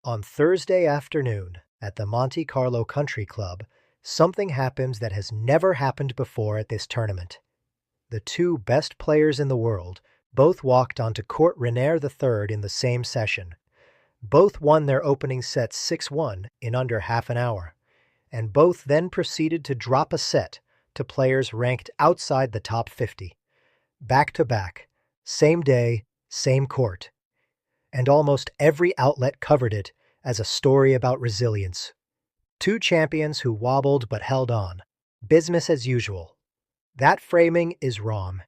On Thursday afternoon, at the Monte Carlo Country Club, something happens that has never happened before at this tournament. The two best players in the world both walked onto court Rainier III in the same session. Both won their opening sets 6-1 in under half an hour, and both then proceeded to drop a set to players ranked outside the top 50. Back to back, same day, same court. And almost every outlet covered it as a story about resilience. Two champions who wobbled but held on. Business as usual. That framing is wrong.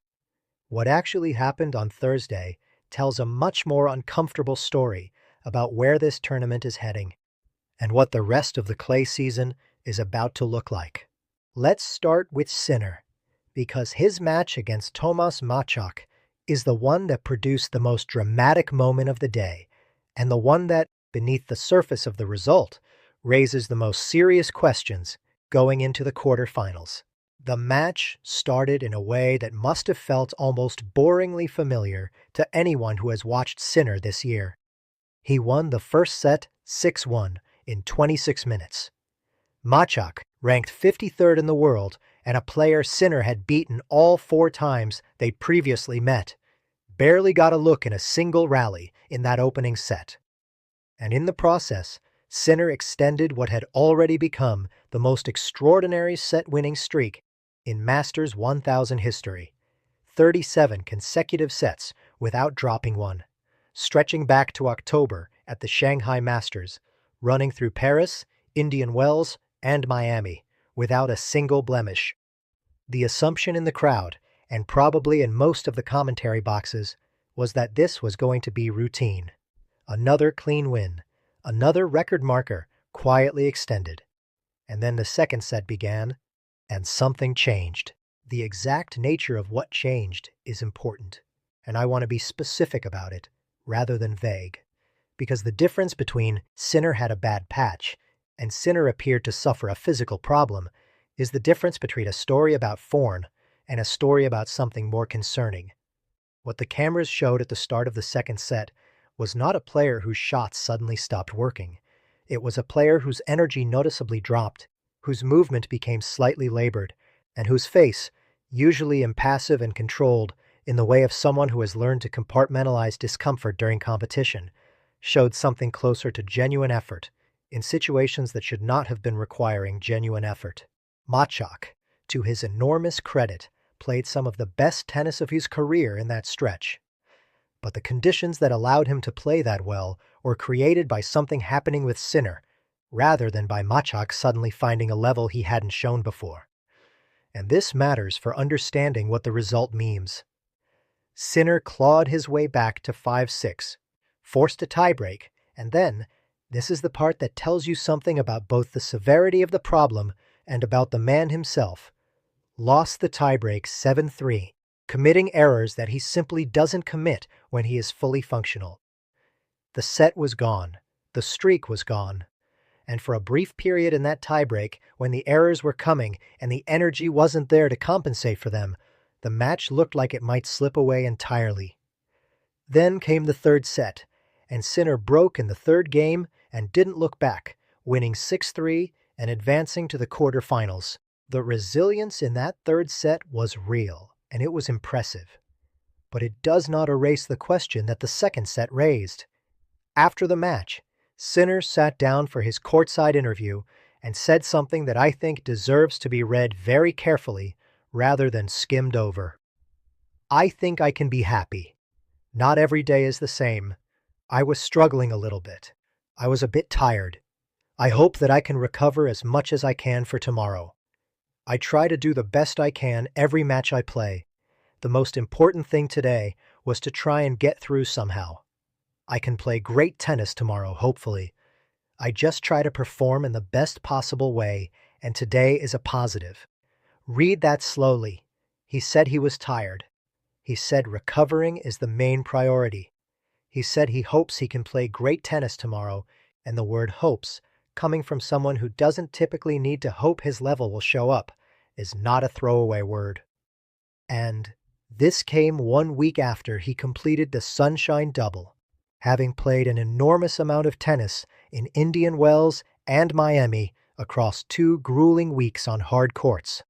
What actually happened on Thursday tells a much more uncomfortable story about where this tournament is heading and what the rest of the clay season is about to look like. Let's start with Sinner, because his match against Tomáš Macháč is the one that produced the most dramatic moment of the day, and the one that, beneath the surface of the result, raises the most serious questions going into the quarterfinals. The match started in a way that must have felt almost boringly familiar to anyone who has watched Sinner this year. He won the first set 6-1 in 26 minutes. Macháč, ranked 53rd in the world, and a player Sinner had beaten all 4 times they'd previously met, barely got a look in a single rally in that opening set. And in the process, Sinner extended what had already become the most extraordinary set-winning streak in Masters 1000 history. 37 consecutive sets without dropping one, stretching back to October at the Shanghai Masters, running through Paris, Indian Wells, and Miami without a single blemish. The assumption in the crowd, and probably in most of the commentary boxes, was that this was going to be routine. Another clean win, another record marker quietly extended. And then the second set began, and something changed. The exact nature of what changed is important, and I want to be specific about it rather than vague, because the difference between Sinner had a bad patch and Sinner appeared to suffer a physical problem is the difference between a story about form and a story about something more concerning. What the cameras showed at the start of the second set was not a player whose shots suddenly stopped working. It was a player whose energy noticeably dropped, whose movement became slightly labored, and whose face, usually impassive and controlled in the way of someone who has learned to compartmentalize discomfort during competition, showed something closer to genuine effort in situations that should not have been requiring genuine effort. Macháč, to his enormous credit, played some of the best tennis of his career in that stretch. But the conditions that allowed him to play that well were created by something happening with Sinner, rather than by Macháč suddenly finding a level he hadn't shown before. And this matters for understanding what the result means. Sinner clawed his way back to 5-6, forced a tiebreak, and then, this is the part that tells you something about both the severity of the problem and about the man himself, lost the tiebreak 7-3, committing errors that he simply doesn't commit when he is fully functional. The set was gone, the streak was gone, and for a brief period in that tiebreak, when the errors were coming and the energy wasn't there to compensate for them, the match looked like it might slip away entirely. Then came the third set, and Sinner broke in the third game and didn't look back, winning 6-3 and advancing to the quarterfinals. The resilience in that third set was real, and it was impressive. But it does not erase the question that the second set raised. After the match, Sinner sat down for his courtside interview and said something that I think deserves to be read very carefully rather than skimmed over. I think I can be happy. Not every day is the same. I was struggling a little bit. I was a bit tired. I hope that I can recover as much as I can for tomorrow. I try to do the best I can every match I play. The most important thing today was to try and get through somehow. I can play great tennis tomorrow, hopefully. I just try to perform in the best possible way, and today is a positive. Read that slowly. He said he was tired. He said recovering is the main priority. He said he hopes he can play great tennis tomorrow, and the word hopes, coming from someone who doesn't typically need to hope his level will show up, is not a throwaway word. And this came 1 week after he completed the Sunshine Double, having played an enormous amount of tennis in Indian Wells and Miami across 2 grueling weeks on hard courts,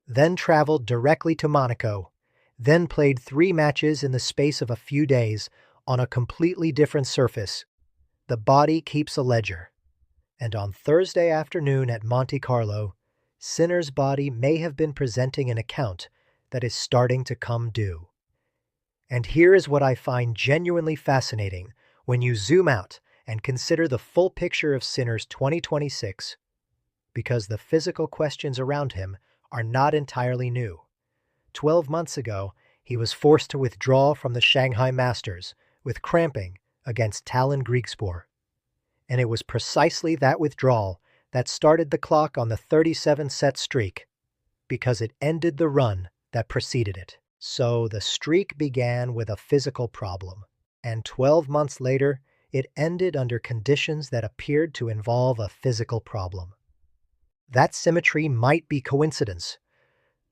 then traveled directly to Monaco, then played 3 matches in the space of a few days on a completely different surface. The body keeps a ledger. And on Thursday afternoon at Monte Carlo, Sinner's body may have been presenting an account that is starting to come due. And here is what I find genuinely fascinating when you zoom out and consider the full picture of Sinner's 2026, because the physical questions around him are not entirely new. 12 months ago, he was forced to withdraw from the Shanghai Masters with cramping against Talon Griegspoor. And it was precisely that withdrawal that started the clock on the 37-set streak, because it ended the run that preceded it. So the streak began with a physical problem, and 12 months later, it ended under conditions that appeared to involve a physical problem. That symmetry might be coincidence,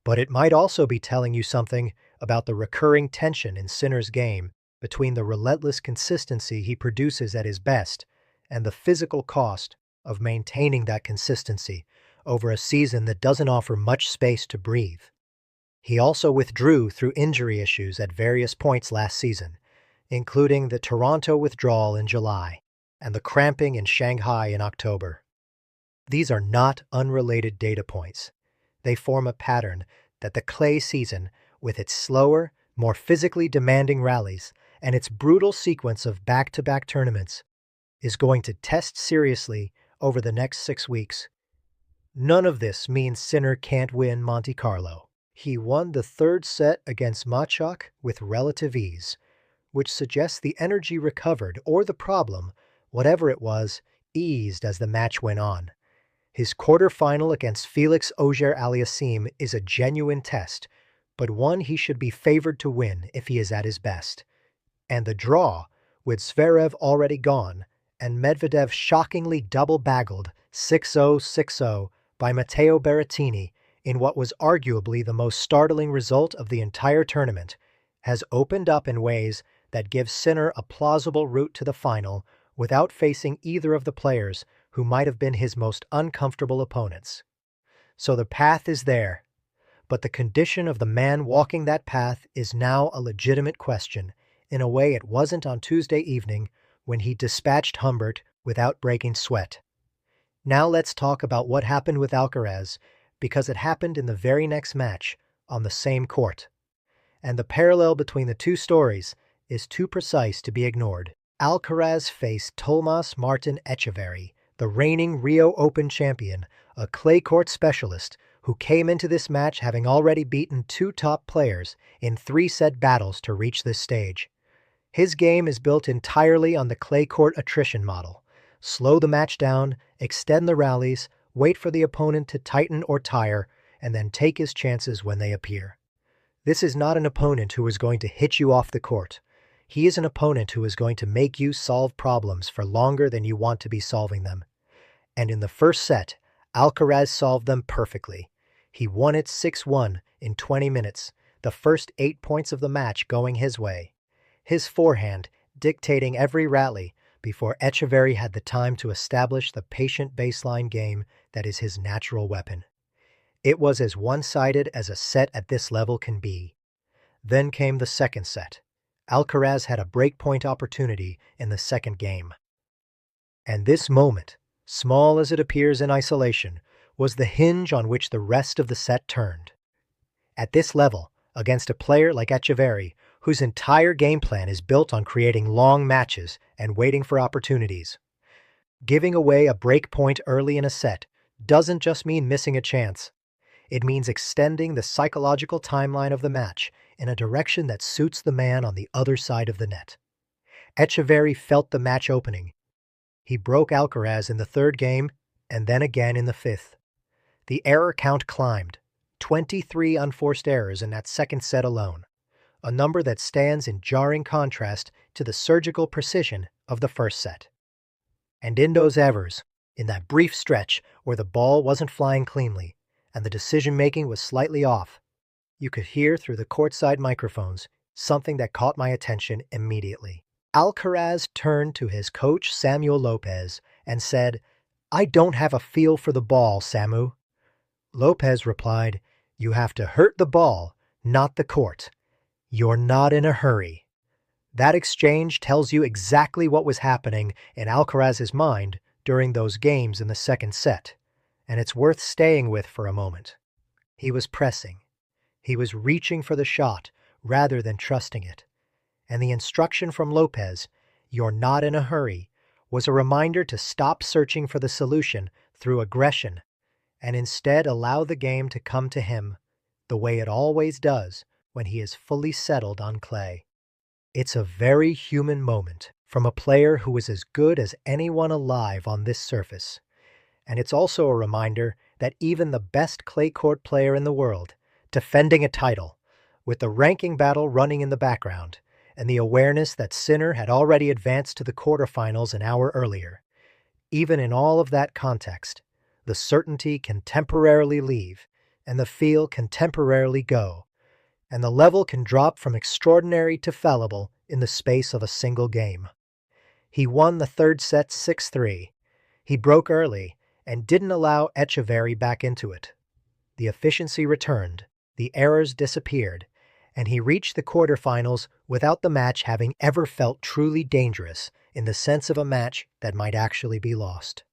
but it might also be telling you something about the recurring tension in Sinner's game between the relentless consistency he produces at his best and the physical cost of maintaining that consistency over a season that doesn't offer much space to breathe. He also withdrew through injury issues at various points last season, including the Toronto withdrawal in July and the cramping in Shanghai in October. These are not unrelated data points. They form a pattern that the clay season, with its slower, more physically demanding rallies and its brutal sequence of back-to-back tournaments, is going to test seriously over the next 6 weeks. None of this means Sinner can't win Monte Carlo. He won the 3rd set against Macháč with relative ease, which suggests the energy recovered or the problem, whatever it was, eased as the match went on. His quarterfinal against Felix Auger-Aliassime is a genuine test, but one he should be favored to win if he is at his best. And the draw, with Zverev already gone, and Medvedev shockingly double-baggled 6-0, 6-0 by Matteo Berrettini in what was arguably the most startling result of the entire tournament, has opened up in ways that give Sinner a plausible route to the final without facing either of the players who might have been his most uncomfortable opponents. So the path is there, but the condition of the man walking that path is now a legitimate question, in a way it wasn't on Tuesday evening when he dispatched Humbert without breaking sweat. Now let's talk about what happened with Alcaraz, because it happened in the very next match on the same court. And the parallel between the two stories is too precise to be ignored. Alcaraz faced Tomáš Macháč, the reigning Rio Open champion, a clay court specialist who came into this match having already beaten 2 top players in 3-set battles to reach this stage. His game is built entirely on the clay court attrition model. Slow the match down, extend the rallies, wait for the opponent to tighten or tire, and then take his chances when they appear. This is not an opponent who is going to hit you off the court. He is an opponent who is going to make you solve problems for longer than you want to be solving them. And in the first set, Alcaraz solved them perfectly. He won it 6-1 in 20 minutes, the first 8 points of the match going his way. His forehand dictating every rally before Etcheverry had the time to establish the patient baseline game that is his natural weapon. It was as one-sided as a set at this level can be. Then came the second set. Alcaraz had a breakpoint opportunity in the second game. And this moment, small as it appears in isolation, was the hinge on which the rest of the set turned. At this level, against a player like Etcheverry, whose entire game plan is built on creating long matches and waiting for opportunities, giving away a break point early in a set doesn't just mean missing a chance. It means extending the psychological timeline of the match in a direction that suits the man on the other side of the net. Etcheverry felt the match opening. He broke Alcaraz in the 3rd game and then again in the 5th. The error count climbed, 23 unforced errors in that second set alone, a number that stands in jarring contrast to the surgical precision of the first set. And in those errors, in that brief stretch where the ball wasn't flying cleanly and the decision-making was slightly off, you could hear through the courtside microphones something that caught my attention immediately. Alcaraz turned to his coach Samuel Lopez and said, "I don't have a feel for the ball, Samu." Lopez replied, "You have to hurt the ball, not the court. You're not in a hurry." That exchange tells you exactly what was happening in Alcaraz's mind during those games in the second set, and it's worth staying with for a moment. He was pressing. He was reaching for the shot rather than trusting it. And the instruction from Lopez, "You're not in a hurry," was a reminder to stop searching for the solution through aggression and instead allow the game to come to him the way it always does when he is fully settled on clay. It's a very human moment from a player who is as good as anyone alive on this surface. And it's also a reminder that even the best clay court player in the world, defending a title, with the ranking battle running in the background, and the awareness that Sinner had already advanced to the quarterfinals an hour earlier, even in all of that context, the certainty can temporarily leave, and the feel can temporarily go, and the level can drop from extraordinary to fallible in the space of a single game. He won the third set 6-3. He broke early and didn't allow Echeverry back into it. The efficiency returned, the errors disappeared, and he reached the quarterfinals without the match having ever felt truly dangerous in the sense of a match that might actually be lost.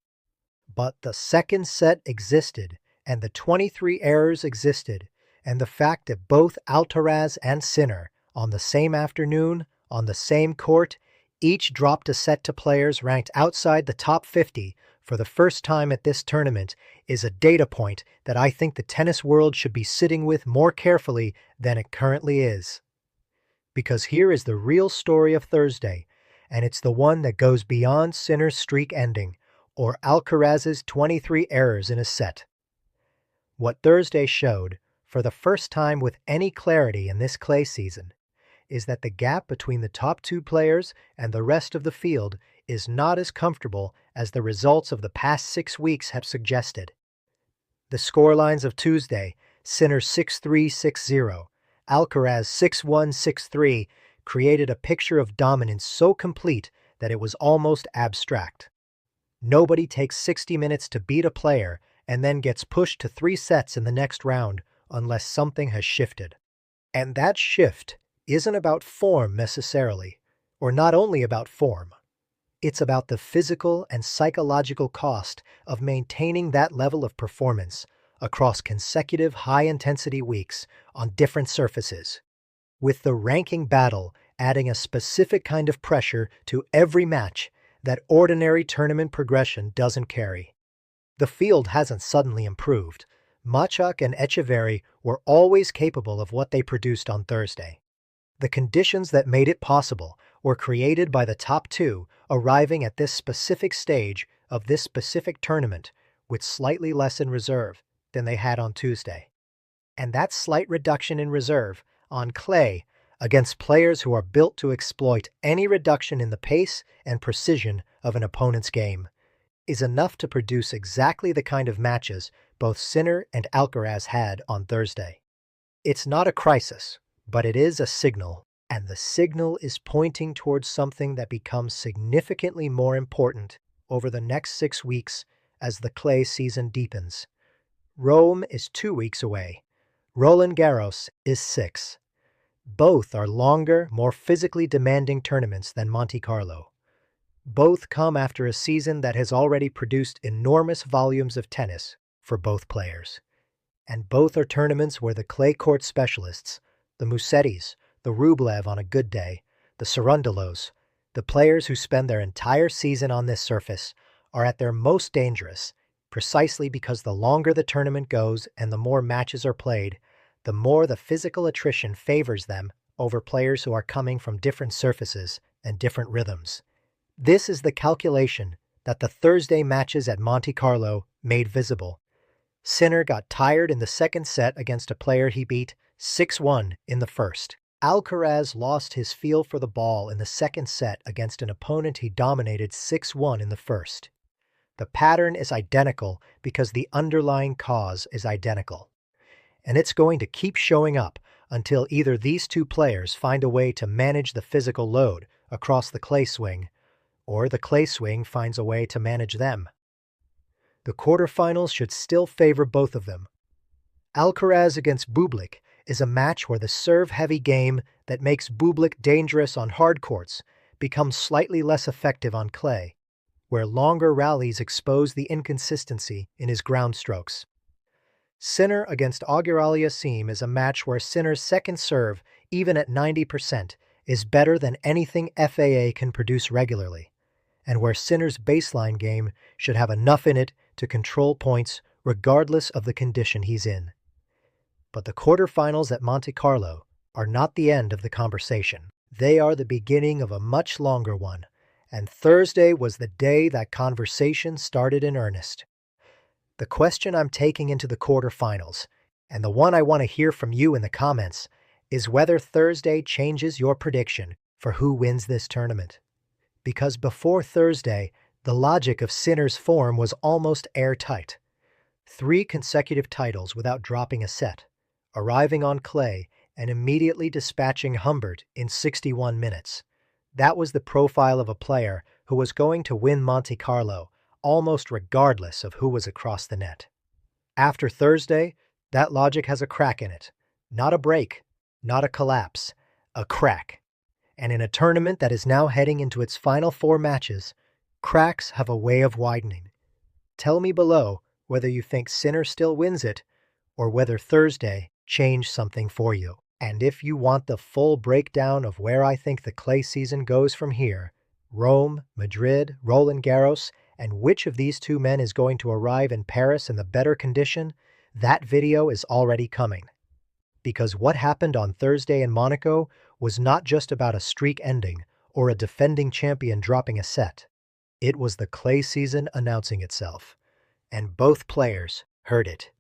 But the second set existed, and the 23 errors existed, and the fact that both Alcaraz and Sinner, on the same afternoon, on the same court, each dropped a set to players ranked outside the top 50 for the first time at this tournament is a data point that I think the tennis world should be sitting with more carefully than it currently is. Because here is the real story of Thursday, and it's the one that goes beyond Sinner's streak ending or Alcaraz's 23 errors in a set. What Thursday showed, for the first time with any clarity in this clay season, is that the gap between the top two players and the rest of the field is not as comfortable as the results of the past 6 weeks have suggested. The scorelines of Tuesday, Sinner 6-3, 6-0, Alcaraz 6-1, 6-3, created a picture of dominance so complete that it was almost abstract. Nobody takes 60 minutes to beat a player and then gets pushed to 3 sets in the next round unless something has shifted. And that shift isn't about form necessarily, or not only about form. It's about the physical and psychological cost of maintaining that level of performance across consecutive high-intensity weeks on different surfaces, with the ranking battle adding a specific kind of pressure to every match that ordinary tournament progression doesn't carry. The field hasn't suddenly improved. Macháč and Echeverry were always capable of what they produced on Thursday. The conditions that made it possible were created by the top two arriving at this specific stage of this specific tournament with slightly less in reserve than they had on Tuesday. And that slight reduction in reserve on clay against players who are built to exploit any reduction in the pace and precision of an opponent's game is enough to produce exactly the kind of matches both Sinner and Alcaraz had on Thursday. It's not a crisis, but it is a signal, and the signal is pointing towards something that becomes significantly more important over the next 6 weeks as the clay season deepens. Rome is 2 weeks away. Roland Garros is 6. Both are longer, more physically demanding tournaments than Monte Carlo. Both come after a season that has already produced enormous volumes of tennis for both players. And both are tournaments where the clay court specialists, the Musettis, the Rublev on a good day, the Cerundolos, the players who spend their entire season on this surface, are at their most dangerous, precisely because the longer the tournament goes and the more matches are played, the more the physical attrition favors them over players who are coming from different surfaces and different rhythms. This is the calculation that the Thursday matches at Monte Carlo made visible. Sinner got tired in the second set against a player he beat 6-1 in the first. Alcaraz lost his feel for the ball in the second set against an opponent he dominated 6-1 in the first. The pattern is identical because the underlying cause is identical. And it's going to keep showing up until either these two players find a way to manage the physical load across the clay swing, or the clay swing finds a way to manage them. The quarterfinals should still favor both of them. Alcaraz against Bublik is a match where the serve-heavy game that makes Bublik dangerous on hard courts becomes slightly less effective on clay, where longer rallies expose the inconsistency in his ground strokes. Sinner against Auger-Aliassime is a match where Sinner's second serve, even at 90%, is better than anything FAA can produce regularly, and where Sinner's baseline game should have enough in it to control points regardless of the condition he's in. But the quarterfinals at Monte Carlo are not the end of the conversation. They are the beginning of a much longer one, and Thursday was the day that conversation started in earnest. The question I'm taking into the quarterfinals, and the one I want to hear from you in the comments, is whether Thursday changes your prediction for who wins this tournament. Because before Thursday, the logic of Sinner's form was almost airtight. 3 consecutive titles without dropping a set, arriving on clay and immediately dispatching Humbert in 61 minutes. That was the profile of a player who was going to win Monte Carlo, almost regardless of who was across the net. After Thursday, that logic has a crack in it. Not a break, not a collapse, a crack. And in a tournament that is now heading into its final 4 matches, cracks have a way of widening. Tell me below whether you think Sinner still wins it, or whether Thursday changed something for you. And if you want the full breakdown of where I think the clay season goes from here, Rome, Madrid, Roland Garros, and which of these 2 men is going to arrive in Paris in the better condition, that video is already coming. Because what happened on Thursday in Monaco was not just about a streak ending or a defending champion dropping a set. It was the clay season announcing itself, and both players heard it.